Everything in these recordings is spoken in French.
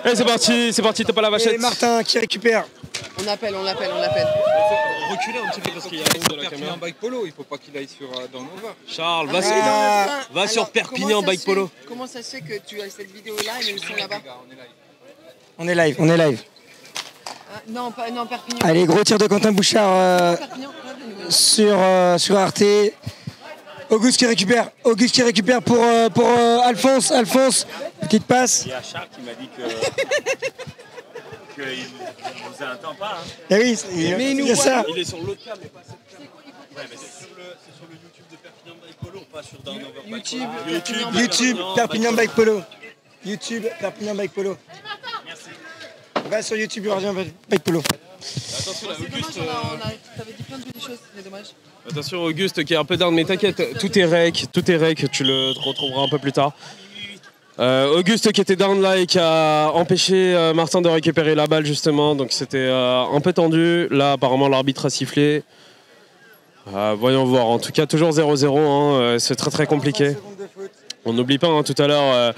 Allez, c'est parti, t'as pas la vachette. Et Martin qui récupère. On l'appelle. Reculez un petit peu parce qu'il y a un de la caméra. Bike Polo, il faut pas qu'il aille sur dans Nova. Charles, va sur Alors, Perpignan Bike Polo. Comment ça se fait que tu as cette vidéo-là et nous sommes là-bas? On est live. Non, Perpignan. Allez, gros tir de Quentin Bouchard Perpignan. sur Arte. Auguste qui récupère pour Alphonse. Petite passe. Il y a Charles qui m'a dit qu'il ne vous entend pas. Hein. Eh oui, il y a ça. Il est sur l'autre câble, mais pas cette câble. Ouais, mais c'est sur le YouTube de Perpignan Bike Polo, pas sur Down Over YouTube, Perpignan Bike Polo. YouTube, Perpignan Bike Polo. Merci. Va sur YouTube, Perpignan Bike Polo. Attention, là, Auguste. T'avais dit plein de belles choses, c'est dommage. Attention, Auguste qui est un peu down, mais t'inquiète, tout est rec, tu le retrouveras un peu plus tard. Auguste qui était down là et qui a empêché Martin de récupérer la balle justement, donc c'était un peu tendu. Là, apparemment, l'arbitre a sifflé. Voyons voir, en tout cas, toujours 0-0, hein, c'est très compliqué. On n'oublie pas hein, tout à l'heure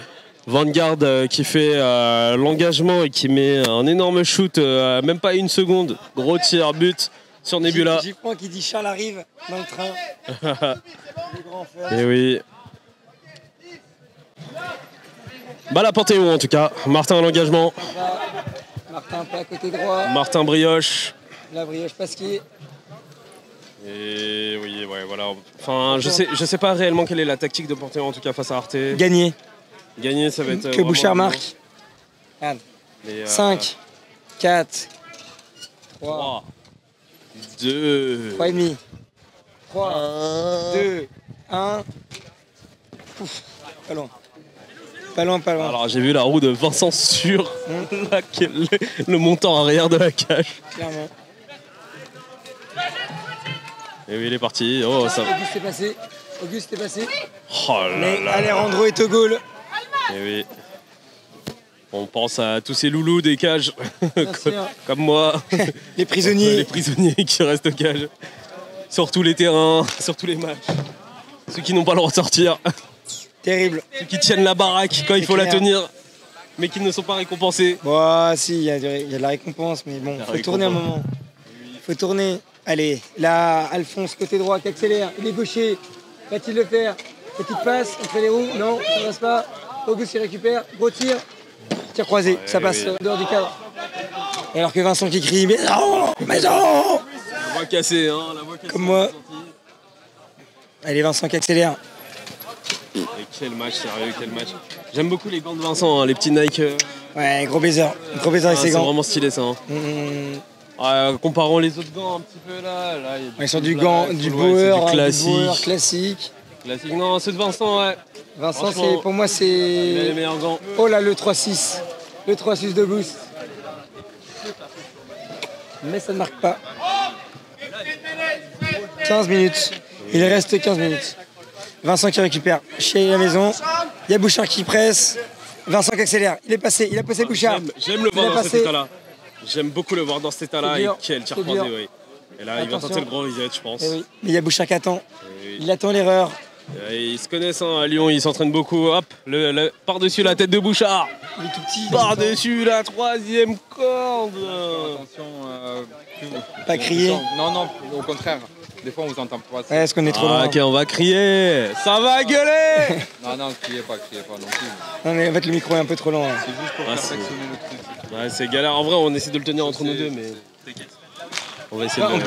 Vanguard qui fait l'engagement et qui met un énorme shoot, même pas une seconde. Gros tir, but sur Nebula. J'y prends qui dit Charles arrive dans le train. Et oui. Balle à Panthéon en tout cas. Martin à l'engagement. Martin pas à côté droit. Martin brioche. La brioche Pasquier. Et oui, ouais, voilà. Enfin, je sais pas réellement quelle est la tactique de Panthéon en tout cas face à Arte. Gagner. Gagner, ça va être. Que Bouchard marque. 5, 4, 3, 2, 3 et demi. 3, 2, 1. Pas loin. Alors j'ai vu la roue de Vincent sur le montant arrière de la cage. Clairement. Et oui, il est parti. Oh, ça... Auguste est passé. Oh là mais là. Alejandro est au goal. Et oui. On pense à tous ces loulous des cages, sûr. comme moi. Les prisonniers. Les prisonniers qui restent aux cages. Sur tous les terrains, sur tous les matchs. Ceux qui n'ont pas le droit de sortir. Terrible. Ceux qui tiennent la baraque quand il faut la tenir, mais qui ne sont pas récompensés. Bon, si, il y a de la récompense, mais bon, il faut tourner un moment. Il faut tourner. Allez, là, Alphonse, côté droit, qui accélère. Il est gaucher. Va-t-il le faire? Petite passe, entre les roues. Non, ça ne passe pas. Auguste, il récupère. Gros tir. Tir croisé, ça passe dehors du cadre. Et alors que Vincent qui crie, mais non! La voix cassée, hein, la voix cassée. Comme moi. Allez, Vincent qui accélère. Et quel match, sérieux, quel match. J'aime beaucoup les gants de Vincent, hein, les petits Nike. Ouais, gros baiser avec ses C'est gants. vraiment stylé ça. Hein. Comparons les autres gants un petit peu là. Ils sont du gant, du Bauer, classique. Classique. Non, ceux de Vincent, ouais. Vincent, pour moi, c'est. Les meilleurs gants. Oh là, le 3-6. Le 3-6 de boost. Mais ça ne marque pas. 15 minutes. Il reste 15 minutes. Vincent qui récupère chez la maison. Il y a Bouchard qui presse. Vincent qui accélère. Il a passé Bouchard. J'aime le voir dans cet état-là. J'aime beaucoup le voir dans cet état-là. Et quel tir croisé, oui. Et là, il va tenter le gros reset, je pense. Oui. Mais il y a Bouchard qui attend. Il attend l'erreur. Ils se connaissent hein, à Lyon, ils s'entraînent beaucoup. Hop, par-dessus la tête de Bouchard. Il est tout petit. Par-dessus la troisième corde. Attention, pas crier. Non, au contraire. Des fois, on vous entend pas. Ouais, est-ce qu'on est trop loin? Ok, on va crier. Ça va gueuler. Non, criez pas non plus. Non, mais en fait, le micro est un peu trop loin. C'est juste pour perfectionner le truc. Ouais, c'est galère. En vrai, on essaie de le tenir entre nous deux, mais. On va essayer de.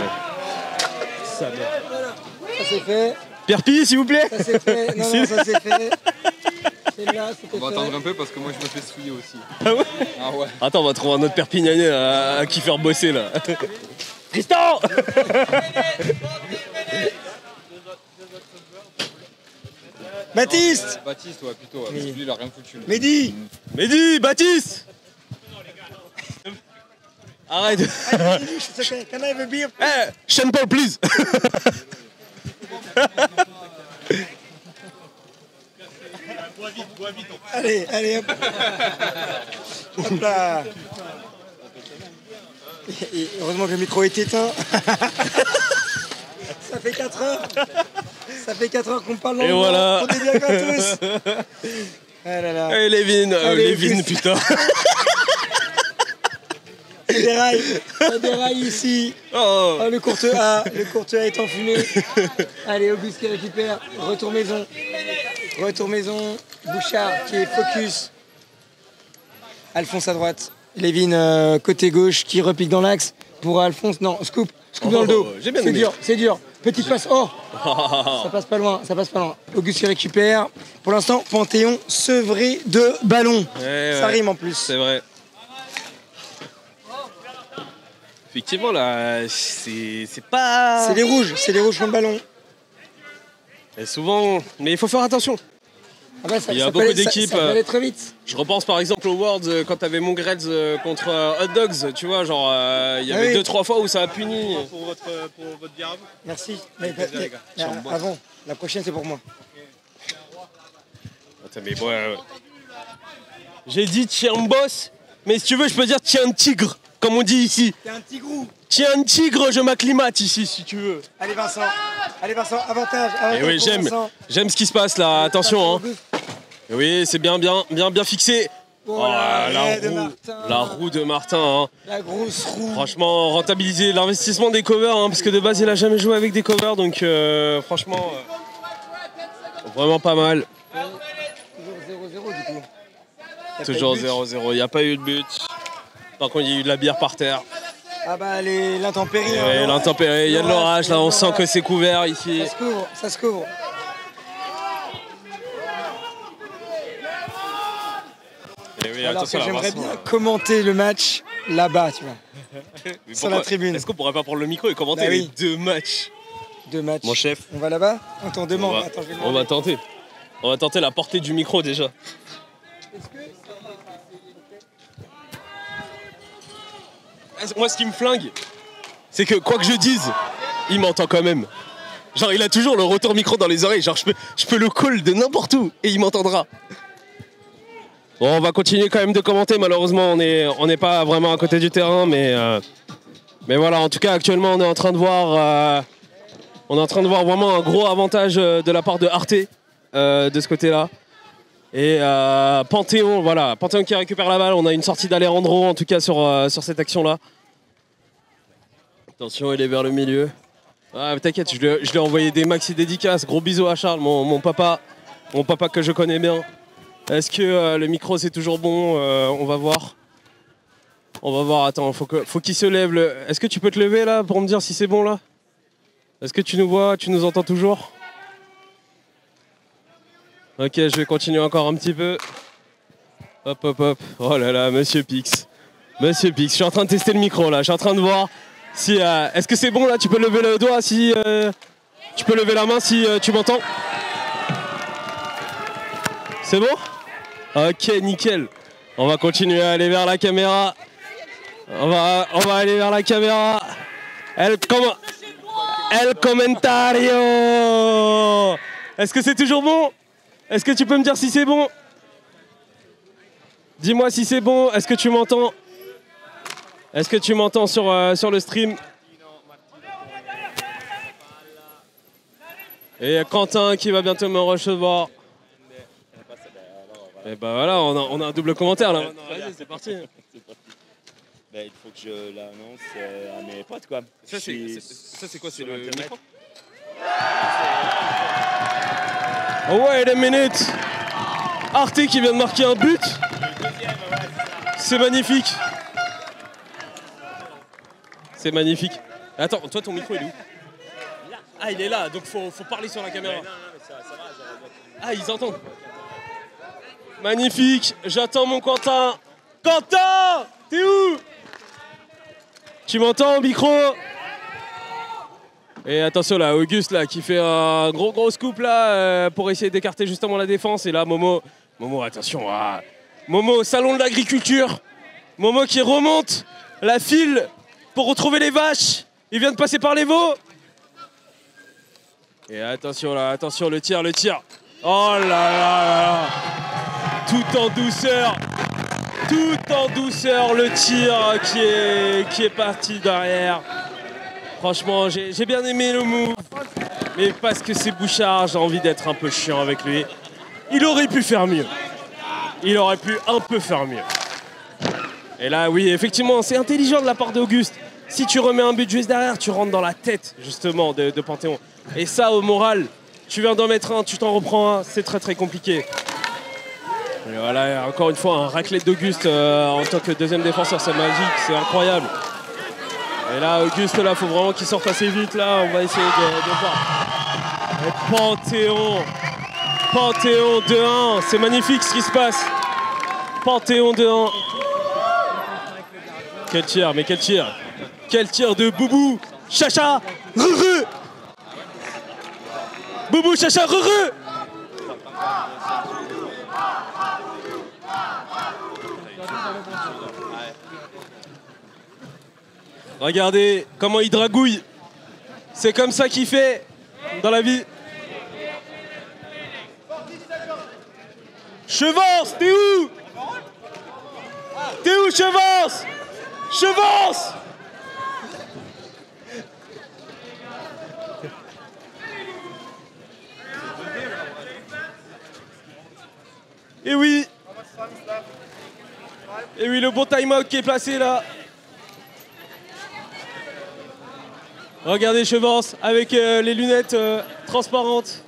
Ça c'est fait. Pierre-Pi, s'il vous plaît. Ça c'est fait. Non, ça c'est fait. Là, on va attendre un peu parce que moi je me fais souiller aussi. Ah ouais? Ah ouais. Attends, on va trouver un autre Perpignanais à qui faire bosser là. Tristan. Baptiste, ouais, plutôt. Parce que lui, il a rien foutu. Mehdi, Baptiste. Arrête. Can I have a beer? Hey, Sean Paul, please. Allez, hop. Hop là. Et heureusement que le micro est éteint. Ça fait 4 heures. Ça fait 4 heures qu'on parle Et voilà. On est bien gratos. Ah là là. Hey, Lévin, Allez, Lévin, putain. Ça déraille ici. Oh. Oh, le courte A est enfumé. Allez, Auguste qui récupère. Retour maison. Bouchard qui est focus. Alphonse à droite. Lévin côté gauche qui repique dans l'axe. Pour Alphonse, non, scoop dans le dos. J'ai bien aimé. C'est dur. Petite passe. Oh, ça passe pas loin. Auguste qui récupère. Pour l'instant, Panthéon sevré de ballon. Ça rime en plus. C'est vrai. Effectivement, là, c'est pas... C'est les rouges qui ont le ballon. Et souvent... Mais il faut faire attention. Ah bah, il y a beaucoup d'équipes. Ça peut aller très vite. Je repense par exemple aux Worlds quand t'avais Mongrels contre Hot Dogs, tu vois, genre il y avait 2-3 fois où ça a puni. Pour votre bière à vous. Merci. Avant, la prochaine c'est pour moi. Attends, mais j'ai dit tiens boss, mais si tu veux je peux dire tiens tigre, comme on dit ici. T'es un tigrou. Tiens tigre, je m'acclimate ici si tu veux. Allez Vincent, avantage. Et oui, j'aime ce qui se passe là, attention. Hein. Et oui, c'est bien fixé. La roue de Martin. Hein. La grosse roue. Franchement, rentabiliser l'investissement des covers, hein, parce que de base il a jamais joué avec des covers, donc franchement, vraiment pas mal. Toujours 0-0 du coup. Toujours 0-0, il n'y a pas eu de but. Par contre, il y a eu de la bière par terre. Ah bah l'intempérie. Oui, l'intempérie, il y a de l'orage, là on sent que c'est couvert ici. Ça se couvre. Oui, alors que j'aimerais bien commenter le match là-bas, tu vois. Sur la tribune. Est-ce qu'on pourrait pas prendre le micro et commenter les deux matchs? Mon chef. On va là-bas? Attends, demande. On va tenter. On va tenter la portée du micro déjà. Moi, ce qui me flingue, c'est que quoi que je dise, il m'entend quand même. Genre, il a toujours le retour micro dans les oreilles. Genre, je peux le call de n'importe où et il m'entendra. Bon, on va continuer quand même de commenter. Malheureusement, on n'est pas vraiment à côté du terrain, mais voilà. En tout cas, actuellement, on est en train de voir vraiment un gros avantage de la part de Arte de ce côté-là. Et Panthéon, voilà, Panthéon qui récupère la balle. On a une sortie d'Alejandro en tout cas sur cette action-là. Attention, il est vers le milieu. Ah, t'inquiète, je lui ai envoyé des maxi dédicaces. Gros bisous à Charles, mon papa que je connais bien. Est-ce que le micro c'est toujours bon? On va voir. Attends, faut qu'il se lève. Est-ce que tu peux te lever là pour me dire si c'est bon là? Est-ce que tu nous vois? Tu nous entends toujours? Ok, je vais continuer encore un petit peu. Hop. Oh là là, Monsieur Pix. Je suis en train de tester le micro là. Je suis en train de voir si... Est-ce que c'est bon là? Tu peux lever le doigt si... Tu peux lever la main si tu m'entends? C'est bon? Ok, nickel. On va continuer à aller vers la caméra. On va aller vers la caméra. El comentario. Est-ce que c'est toujours bon? Est-ce que tu peux me dire si c'est bon? Dis-moi si c'est bon. Est-ce que tu m'entends? Est-ce que tu m'entends sur le stream? Et Quentin qui va bientôt me recevoir. Et bah voilà, on a un double commentaire là. Vas-y, c'est parti. Il faut que je l'annonce à mes potes quoi. Ça c'est quoi? C'est le micro? Oh wait a minute. Arte qui vient de marquer un but. C'est magnifique. C'est magnifique. Attends, toi ton micro il est où? Ah il est là, donc faut parler sur la caméra. Ah ils entendent. Magnifique, j'attends mon Quentin. Quentin, t'es où? Tu m'entends au micro? Et attention là, Auguste là qui fait un gros scoop là pour essayer d'écarter justement la défense. Et là Momo, attention, Momo, salon de l'agriculture. Momo qui remonte la file pour retrouver les vaches. Il vient de passer par les veaux. Et attention là, attention le tir. Oh là là. Tout en douceur, le tir qui est parti derrière. Franchement, j'ai bien aimé le move, mais parce que c'est Bouchard, j'ai envie d'être un peu chiant avec lui. Il aurait pu faire mieux. Il aurait pu un peu faire mieux. Et là, oui, effectivement, c'est intelligent de la part d'Auguste. Si tu remets un but juste derrière, tu rentres dans la tête, justement, de Panthéon. Et ça, au moral, tu viens d'en mettre un, tu t'en reprends un, c'est très très compliqué. Et voilà, encore une fois, un raclette d'Auguste en tant que deuxième défenseur, c'est magique, c'est incroyable. Et là, Auguste, là, faut vraiment qu'il sorte assez vite, là, on va essayer de voir. Et Panthéon 2-1, c'est magnifique ce qui se passe. Panthéon 2-1. Quel tir, mais quel tir. Quel tir de Boubou, Chacha, Ruru. Boubou, Chacha, Ruru. Regardez comment il dragouille. C'est comme ça qu'il fait dans la vie. Chevance, t'es où? T'es où, Chevance? Chevance! Et oui. Et oui, le bon time-out qui est placé là. Regardez Chevance avec les lunettes transparentes.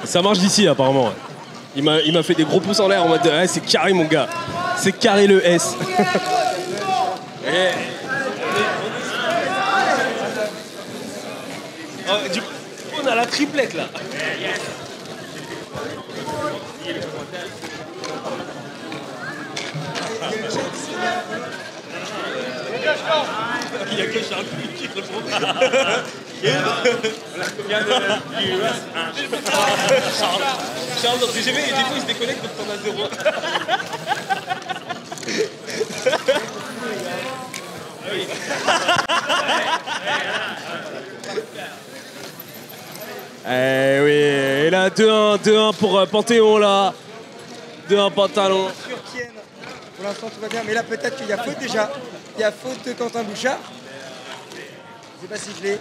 Ça marche d'ici apparemment. Il m'a fait des gros pouces en l'air en mode ah, c'est carré mon gars. C'est carré le S. Du coup, on a la triplette là. Il y a que Charles qui répond. Charles dans le TGV et des fois il se déconnecte donc on a 0. Eh oui, et là 2-1 pour Panthéon là. 2-1 Pantalon. Pour l'instant tout va bien, mais là peut-être qu'il y a faute déjà. Il y a faute de Quentin Bouchard. C'est pas sifflé.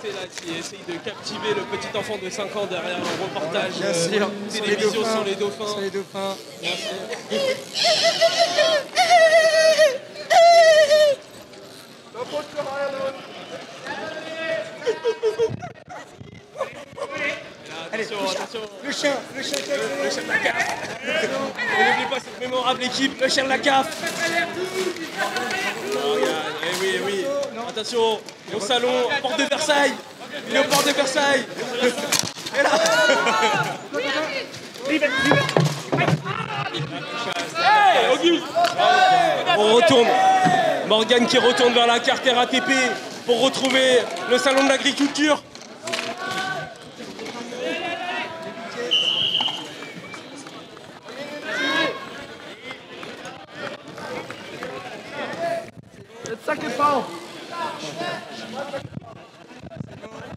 C'est là qui essaye de captiver le petit enfant de 5 ans derrière un reportage Télévision sur les dauphins. Sur les dauphins. Bien sûr. Allez, Attention. le chien de la CAF. N'oubliez pas cette mémorable équipe, le chien de la CAF. Oh, regarde, eh oui. Attention, au salon, porte de Versailles. Il est au port de Versailles. Et là. Hey, Auguste. On retourne. Morgane qui retourne vers la carte RATP pour retrouver le salon de l'agriculture.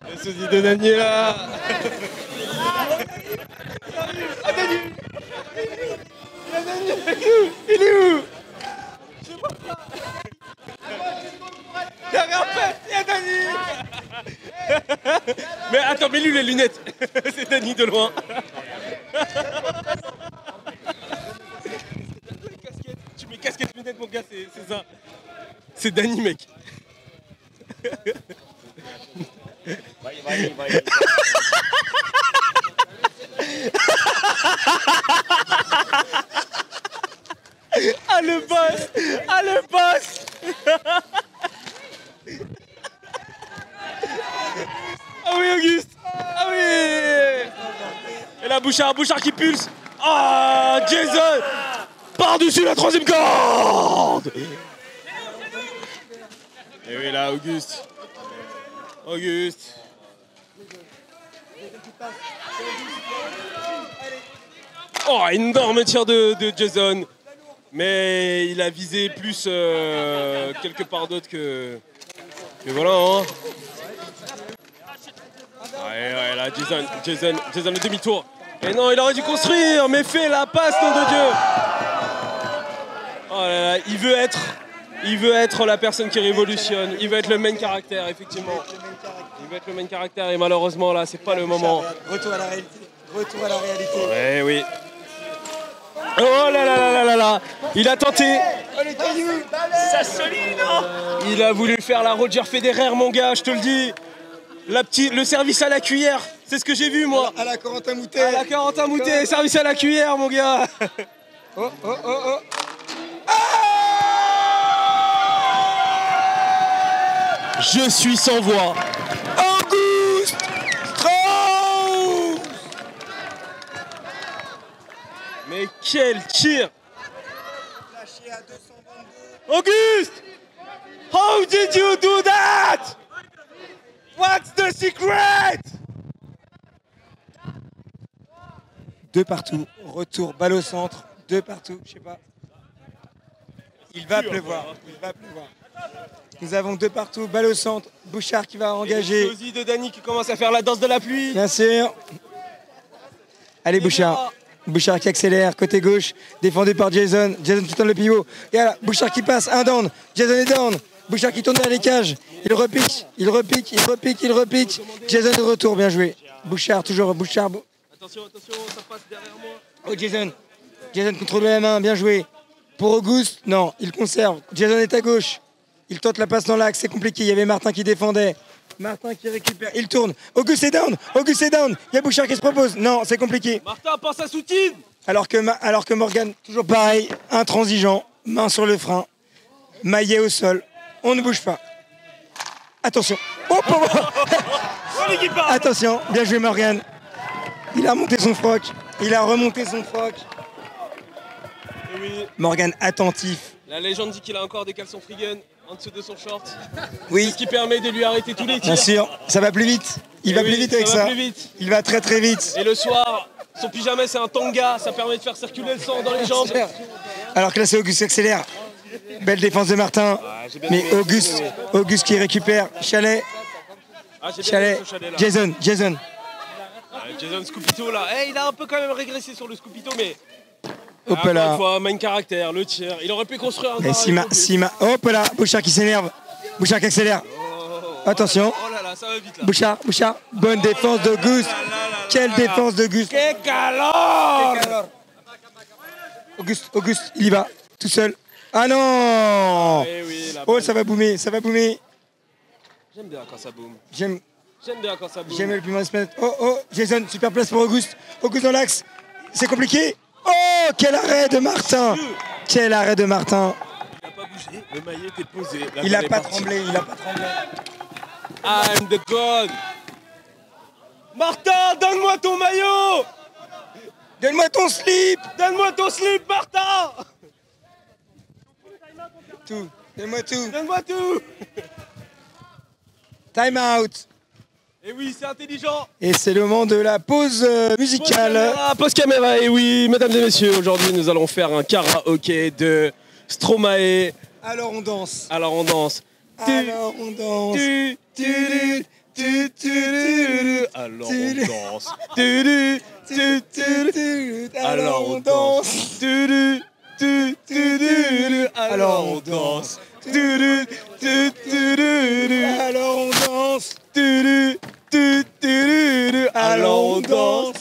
Le sosie de Daniela. Ah Dani. Il est où? Je sais pas. Il y a Dani. Mais attends, mets-lui les lunettes. C'est Dani de loin. Tu mets casquette, lunettes, mon gars, c'est ça. C'est Dani, mec. Vai. Ah le boss. Ah oui Auguste. Ah oui. Et là Bouchard qui pulse. Ah Jason par-dessus la troisième corde. Et oui là Auguste. Oh, énorme tir de Jason. Mais il a visé plus quelque part d'autre que voilà. Hein. Ouais, là, Jason le demi-tour. Et non, il aurait dû construire, mais fait la passe, nom de Dieu. Oh là là, il veut être la personne qui révolutionne. Il veut être le main caractère, effectivement. Il veut être le main caractère et malheureusement, là, c'est pas le moment. Retour à la réalité. Retour à la réalité. Ouais, oui. Oh là là là là là là. Il a tenté. Oh les cailloux. Il a voulu faire la Roger Federer, mon gars, je te le dis. Le service à la cuillère, c'est ce que j'ai vu, moi. À la Corentin Moutet. À la Corentin Moutet, service à la cuillère, mon gars. Oh, oh, oh, oh. Je suis sans voix. Auguste Strauss. Mais quel tir. Auguste, how did you do that? What's the secret? Deux partout. Retour, balle au centre. Deux partout, je sais pas. Il va pleuvoir. Il va pleuvoir. Nous avons deux partout, balle au centre. Bouchard qui va engager. L'explosie de Dany qui commence à faire la danse de la pluie. Bien sûr. Allez, Bouchard. Bouchard qui accélère, côté gauche, défendu par Jason. Jason qui tourne le pivot. Et là, Bouchard qui passe, un down. Jason est down. Bouchard qui tourne vers les cages. Il repique, il repique, il repique, il repique. Jason de retour, bien joué. Bouchard, toujours Bouchard. Attention, attention, ça passe derrière moi. Oh, Jason. Jason contrôle la main, bien joué. Pour Auguste, non, il conserve. Jason est à gauche. Il tente la passe dans l'axe, c'est compliqué. Il y avait Martin qui défendait. Martin qui récupère, il tourne. Auguste est down, Auguste est down. Il y a Bouchard qui se propose. Non, c'est compliqué. Martin, pense à Soutine. Alors que Morgan, toujours pareil, intransigeant, main sur le frein, maillet au sol. On ne bouge pas. Attention. Oh, attention, bien joué Morgan. Il a remonté son froc. Il a remonté son froc. Oui. Morgan attentif. La légende dit qu'il a encore des caleçons Freegun en dessous de son short. Oui. C'est ce qui permet de lui arrêter tous les tirs. Bien sûr, ça va plus vite. Il va plus vite avec ça. Plus vite. Il va très très vite. Et le soir, son pyjama c'est un tanga, ça permet de faire circuler le sang dans les jambes. Alors que là c'est Auguste qui accélère. Belle défense de Martin. Mais Auguste qui récupère. Chalet. Chalet. Jason. Jason Scoopito là. Il a un peu quand même régressé sur le Scoopito, mais hop encore là. une fois, main caractère, le tir. Il aurait pu construire un Et Sima. Hop là. Bouchard qui s'énerve. Bouchard qui accélère. Attention. Oh là là, ça va vite là. Bouchard. Bonne défense d'Auguste. Quelle défense d'Auguste. Quel calor. Auguste, il y va. Tout seul. Ah non. Oui, oh, ça va boomer. J'aime bien quand ça boom. J'aime bien quand ça boom. J'aime le plus mal se mettre. Oh, Jason, super place pour Auguste. Auguste dans l'axe. C'est compliqué. Oh, quel arrêt de Martin. Il n'a pas bougé, le maillet était posé. Il n'a pas tremblé. I'm the god. Martin, donne-moi ton maillot. Donne-moi ton slip. Martin. Tout. Donne-moi tout. Time out. Et oui, c'est intelligent. Et c'est le moment de la pause musicale. Pause caméra, et oui, mesdames et messieurs, aujourd'hui nous allons faire un karaoké de Stromae. Alors on danse. Alors on danse. Alors on danse. Alors on danse. Alors on danse. Alors on danse. Alors on danse.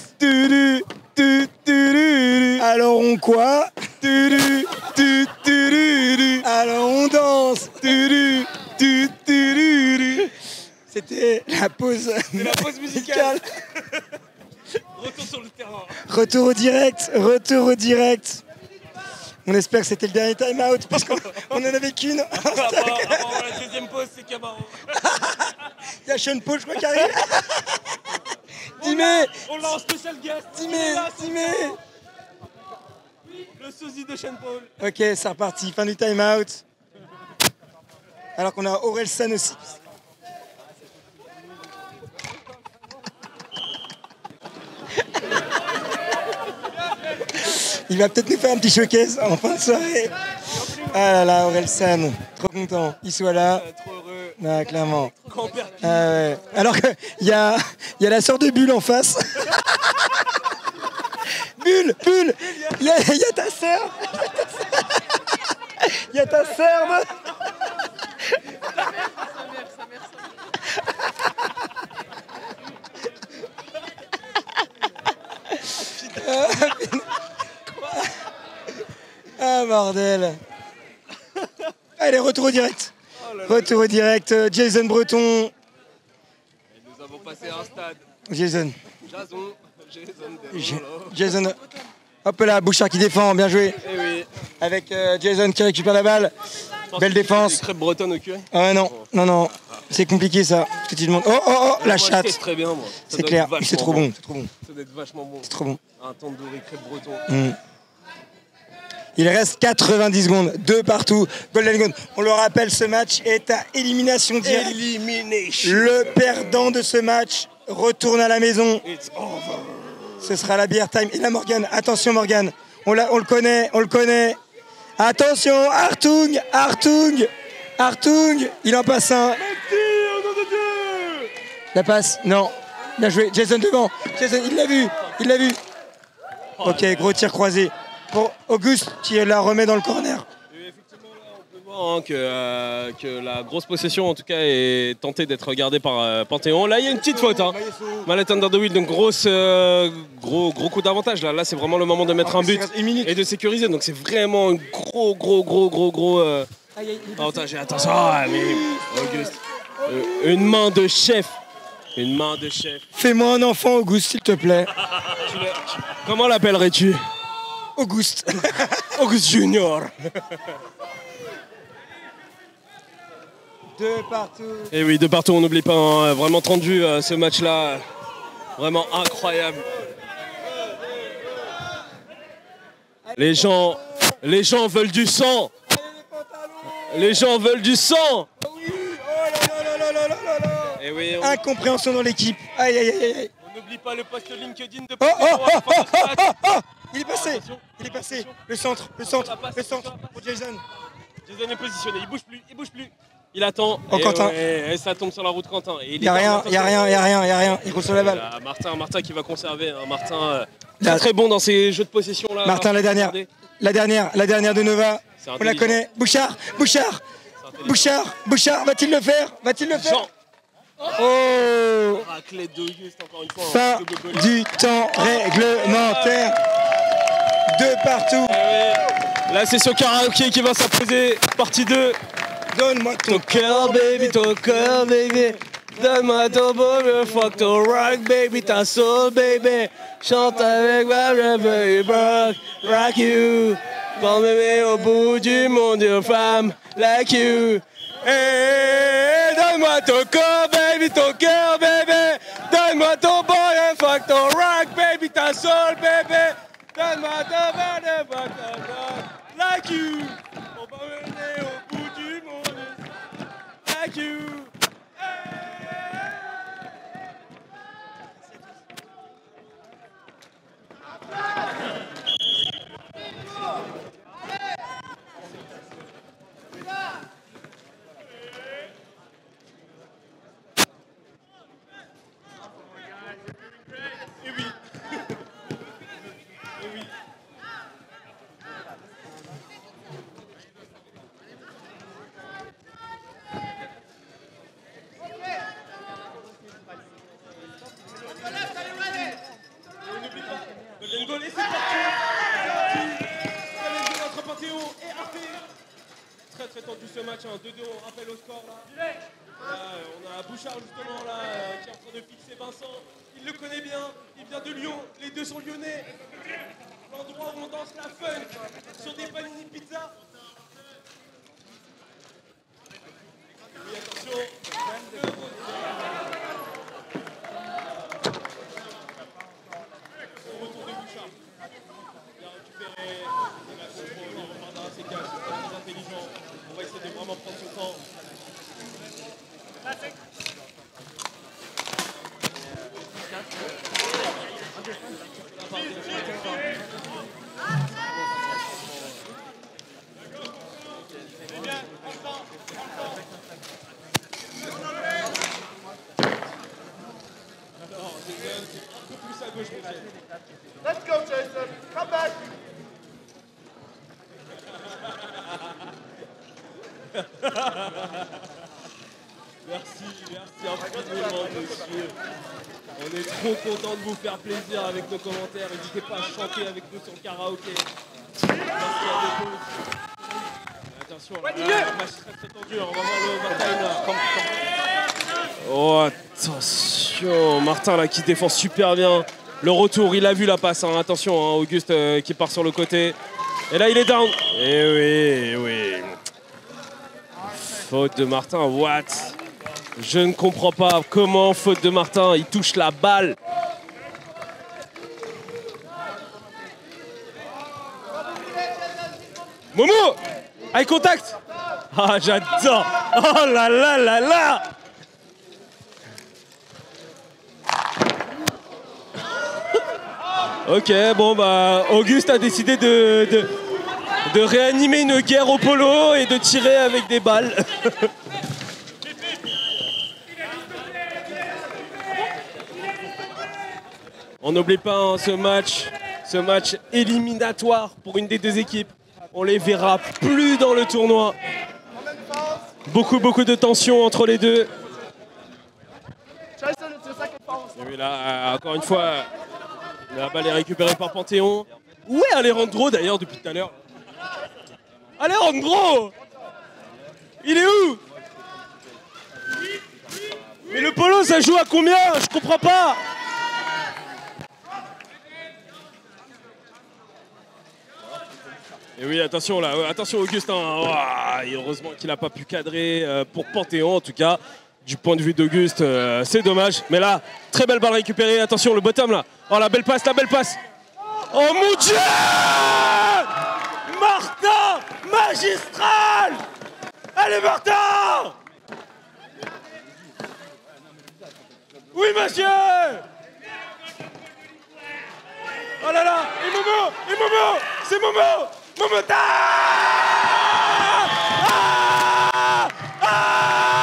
Alors on quoi? Alors on danse. C'était la pause musicale. Retour sur le terrain. Retour au direct. On espère que c'était le dernier time out parce qu'on en avait qu'une. Avant la deuxième pause, c'est Camaro. Il y a Sean Paul, je crois, qui arrive. Dimé. On l'a en spécial guest. Dimé. Le sosie de Sean Paul. Ok, c'est reparti. Fin du time out. Alors qu'on a Orelsan aussi. Il va peut-être nous faire un petit showcase en fin de soirée. Ah là là, Orelsan, trop content. Il soit là. Trop heureux. Ah, clairement. Grand-père. Ah ouais. Alors qu'il y a la sœur de Bulle en face. Bulle, il y a ta sœur. Il y a ta sœur. bordel. Allez, retour au direct. Retour au direct, Jason Breton. Nous avons passé un stade. Jason. Jason. Jason. Hop là, Bouchard qui défend, bien joué. Eh oui. Avec Jason qui récupère la balle. Belle défense. Des crêpes bretonnes au curry. Ah non, non, non. C'est compliqué ça. Ce que tu demandes. Oh, oh, oh, la Moi, je chatte. teste très bien, moi. Ça C'est doit clair, être vachement c'est trop bon. C'est trop bon. Ça doit être vachement bon. C'est trop bon. Un tandoori crêpe breton. Il reste 90 secondes, 2 partout. Golden Gun. On le rappelle, ce match est à élimination directe. Elimination. Le perdant de ce match retourne à la maison. It's over. Ce sera la bière time. Et là, Morgan, attention Morgan. On le connaît, on le connaît. Attention, Hartung, Hartung, Hartung. Il en passe un. La passe, non. Bien joué, Jason devant. Jason, il l'a vu, il l'a vu. Ok, gros tir croisé. Pour Auguste qui la remet dans le corner. Et effectivement, là, on peut voir que la grosse possession, en tout cas, est tentée d'être regardée par Panthéon. Là, il y a une petite faute. Hein. Mallet under the wheel, donc gros coup d'avantage. Là, c'est vraiment le moment de mettre un but et de sécuriser. Donc c'est vraiment un gros avantage. Et attention, mais Auguste, une main de chef. Une main de chef. Fais-moi un enfant, Auguste, s'il te plaît. Comment l'appellerais-tu? Auguste. Auguste Junior. De partout. Et oui, de partout, on n'oublie pas. Hein, vraiment tendu ce match-là. Vraiment incroyable. Les gens veulent du sang. Les gens veulent du sang. Et oui, Incompréhension dans l'équipe. Aïe, aïe, aïe, aïe. on n'oublie pas le post LinkedIn de Oh. Il est passé. Le centre pour Jason. Jason est positionné, il bouge plus. Il attend. Oh, Quentin. Et ça tombe sur la route Quentin. Il y a rien. Il reçoit la balle. Martin qui va conserver. Hein. Martin très bon dans ses jeux de possession là. Martin, la dernière de Nova. On la connaît. Bouchard, va-t-il le faire? Jean. Oh. Raclette d'Auguste encore une fois. Fin du temps réglementaire. De partout. Là c'est sur karaoké qui va s'imposer. Partie 2. Donne-moi Ton cœur baby, donne-moi ton bonheur, fuck ton rock baby, ta soul baby. Chante avec ma baby, rock you. Pour m'aimer au bout du monde, une femme like you. Hey, donne-moi ton corps baby, ton cœur baby. Donne-moi ton bonheur, fuck ton rock baby, ta soul baby. Donne-moi ton bonheur, fuck ton rock like you. Pour m'aimer au bout du monde, like you. Très tendu ce match, 2-2, on rappelle au score là. On a Bouchard justement là qui est en train de fixer Vincent. Il le connaît bien, il vient de Lyon, les deux sont lyonnais. L'endroit où on danse la funk sur des panini pizza. Oui, attention. Au retour de Bouchard. Il a récupéré la contrôle, il repart dans ses cages, c'est très intelligent. On va essayer de vraiment prendre son temps. Alors, Jason, un peu plus à gauche peut-être. Let's go, Jason. Come back. Merci infiniment, monsieur. On est trop content de vous faire plaisir avec nos commentaires. N'hésitez pas à chanter avec nous sur le karaoké. Attention, là, le match très tendu, on va voir le Martin là. Oh attention, Martin là qui défend super bien. Le retour, il a vu la passe, hein. Attention, hein, Auguste qui part sur le côté. Et là il est down. Et oui. Faute de Martin, what? Je ne comprends pas comment, faute de Martin, il touche la balle. Momo! Eye contact! Ah, j'adore! Oh là là là là! Ok, bon bah, Auguste a décidé de réanimer une guerre au polo et de tirer avec des balles. On n'oublie pas hein, ce match éliminatoire pour une des deux équipes. On les verra plus dans le tournoi. Beaucoup de tension entre les deux. Et oui, là, encore une fois, la balle est récupérée par Panthéon. Où est Alejandro d'ailleurs depuis tout à l'heure? Alejandro! Il est où? Mais le polo ça joue à combien? Je comprends pas! Et oui, attention là, attention Augustin. Oh, et heureusement qu'il n'a pas pu cadrer pour Panthéon en tout cas. Du point de vue d'Auguste, c'est dommage. Mais là, très belle balle récupérée. Attention, le bottom là. Oh, la belle passe. Oh mon Dieu! Martin! Magistral! Allez, Martin! Oui, monsieur! Oh là là! Et Momo! C'est Momo! Momota! Ah! Ah!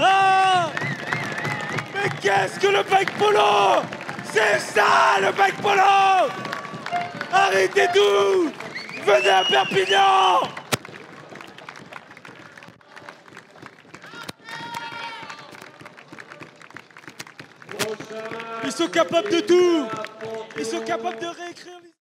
Ah! Mais qu'est-ce que le bike polo? C'est ça le bike polo! Arrêtez tout! Venez à Perpignan! Ils sont capables de tout! Ils sont capables de réécrire